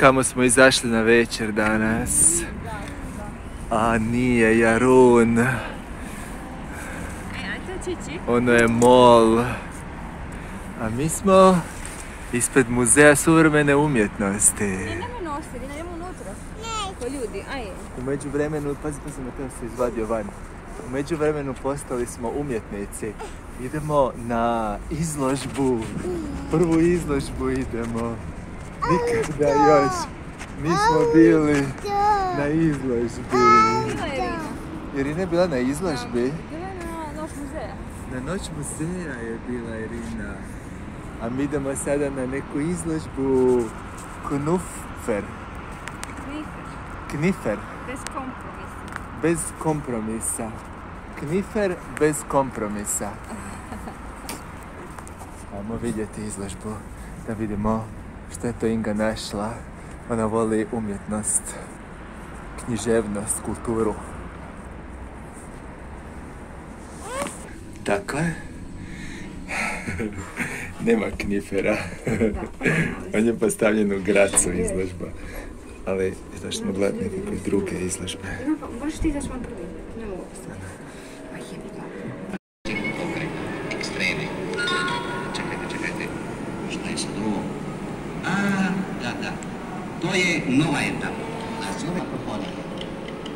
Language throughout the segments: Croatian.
kamo smo izašli na večer danas. A nije Jarun. Ono je mol. A mi smo ispred Muzeja suvremene umjetnosti. Nema nositi, idemo unutra. Ko ljudi, ajde. U međuvremenu, pazi pa sam na to se izvadio van. U međuvremenu postali smo umjetnici. Idemo na izložbu. Prvu izložbu idemo. Nikada još nismo bili na izložbi. Irina je bila na izložbi? Bila je na Noć muzeja. Na Noć muzeja je bila Irina. A mi idemo sada na neku izložbu Knifer. Knifer. Bez kompromisa. Bez kompromisa. Knifer bez kompromisa. Ajmo vidjeti izložbu da vidimo što je to Inga našla. Ona voli umjetnost, književnost, kulturu. Tako je. Nema Knifera. On je postavljen u Gracu izložba. Ali da smo gledati nekakve druge izložbe. Možeš ti izaći van prvi? Ne mogu. Pa jebika. Ekstremi. Čekajte. Šta je sad ovo? Da. To je nova etapa. A zove propone.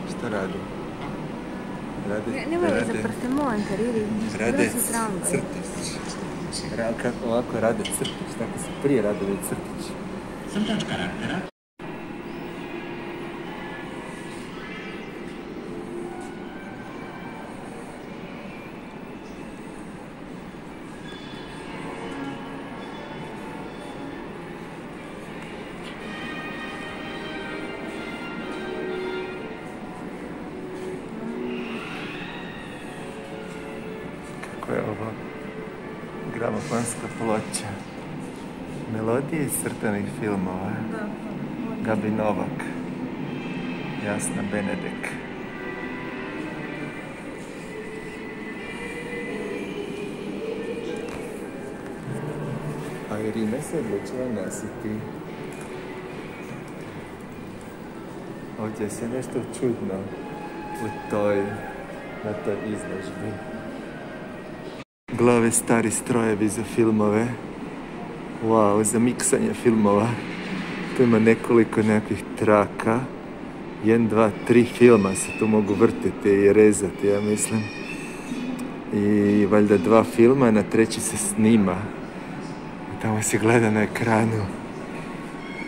Šta radi? Nemoj za prste, molim te, Riri. Rade crtić. Kako ovako rade crtić, tako se prije radili crtić. Crtač karaktera. Kako je ovo? Gramofonska ploča. Melodije iz crtanih filmova. Gabi Novak. Jasna Benedek. A Irina se odlučila nositi. Ovdje je se nešto čudno na toj izložbi. Glave stari strojevi za filmove. Wow, za miksanje filmova. Tu ima nekoliko nekakvih traka. 1, 2, 3 filma se tu mogu vrtiti i rezati, ja mislim. I valjda 2 filma, na treći se snima. I tamo se gleda na ekranu.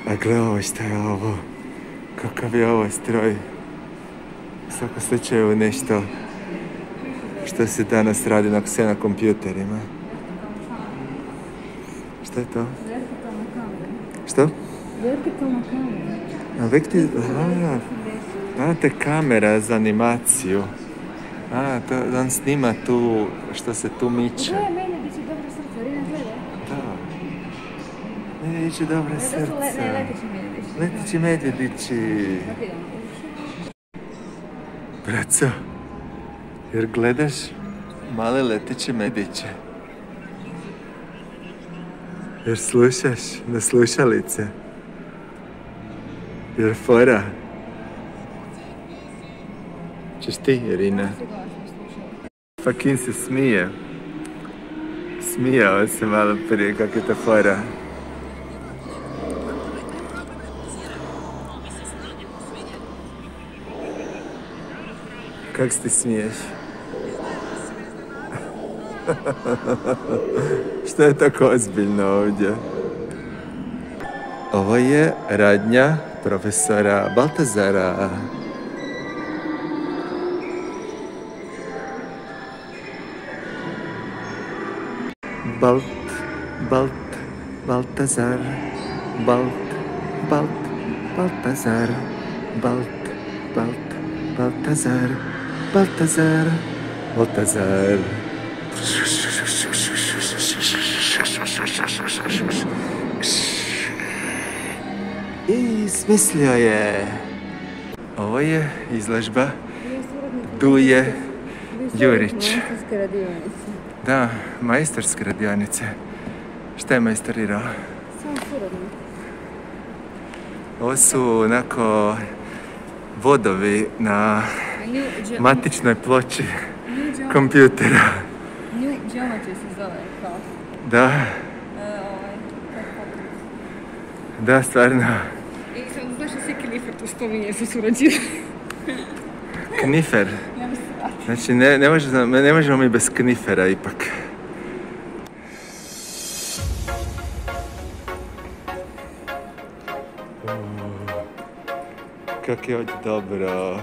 A gle ovo, šta je ovo? Kakav je ovo stroj? U svakom slučaju nešto što se danas radi na sve na kompjuterima. Šta je to? Vertikalna kamera. Što? Vertikalna kamera. Znate, kamera za animaciju. On snima tu, što se tu miče. Gledaj, meni biće dobro srce, Rina gleda. Da. Meni biće dobro srce. Ne, letići medvjedići. Letići medvjedići. Braco, jer gledaš male leteće medvjeće? Jer slušaš na slušalice? Jer fora? Češ ti, Irina? Fakin se smije. Smijao se malo prije, kak je to fora. Kak se ti smiješ? Što je tako ozbiljno ovdje? Ovo je radnja profesora Baltazara. Baltazar. Baltazar. I smislio je. Ovo je izložba Duje Jurić. Da, majstorske radionice. Šta je majstorirao? Samo suradnik. Ovo su onako vodovi na matičnoj ploči kompjutera. New Geometry se zove kao. Da. Da, stvarno. I sam znaš da se Knifer tu spominje, su surađivali. Knifer? Znači, ne možemo mi bez Knifera ipak. Kako je ovdje dobro.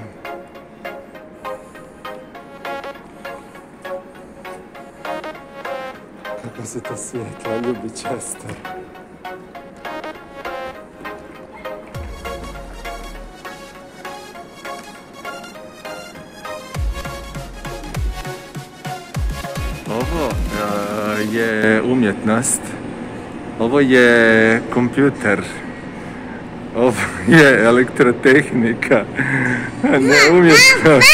Kako se to svjetla ljubičasto. Ovo je umjetnost. Ovo je kompjuter. Ovo je elektrotehnika, a ne umjetnost.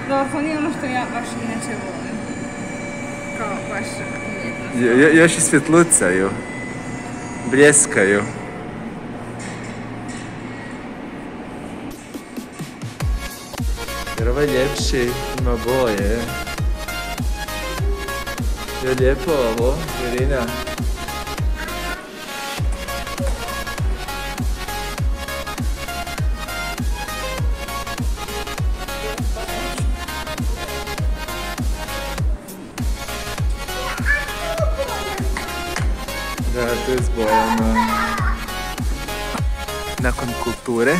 Dobro, to nije ono što ja baš inače volim. Kao baš umjetnost. Još i svjetlucaju, bljeskaju. Jer ovaj ljepši ima boje. Je lijepo ovo, Irina? Da, to je s bojama. Nakon kulture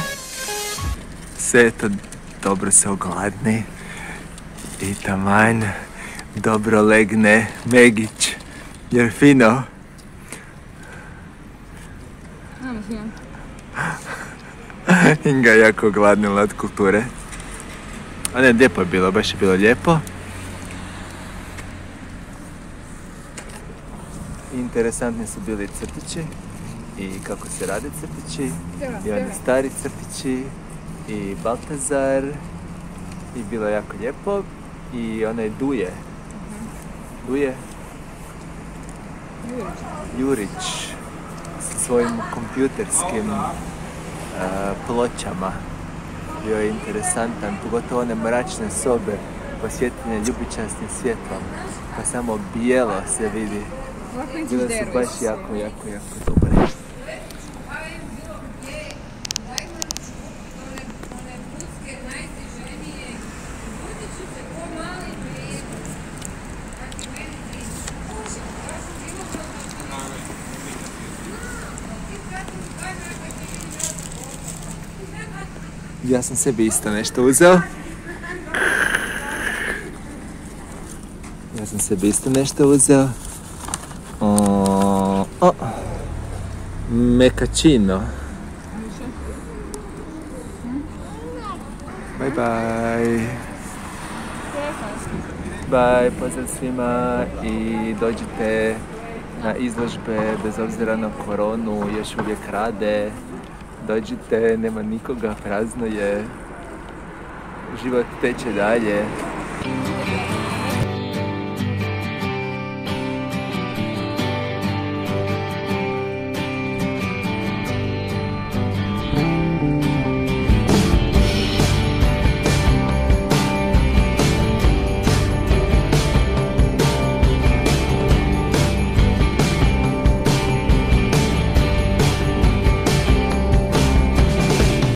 sve to dobro se ogladni i taman dobro legne Megić, jer fino. Inga je jako gladnila od kulture. A ne, lijepo je bilo, baš je bilo lijepo. Interesantni su bili crtići i kako se rade crtići i oni stari crtići i Baltazar i bilo je jako lijepo i onaj Duje. Duje? Jurić sa svojim kompjuterskim pločama. Bio je interesantan, pogotovo one mračne sobe osvjetljene ljubičastim svjetlom, pa samo bijelo se vidi. Bile su baš jako dobre. Ja sam sebi isto nešto uzeo. Mekacino. Bye bye. Bye, pozdrav svima i dođite na izložbe bez obzira na koronu, još uvijek rade. Dođite, nema nikoga, prazno je. Život teče dalje.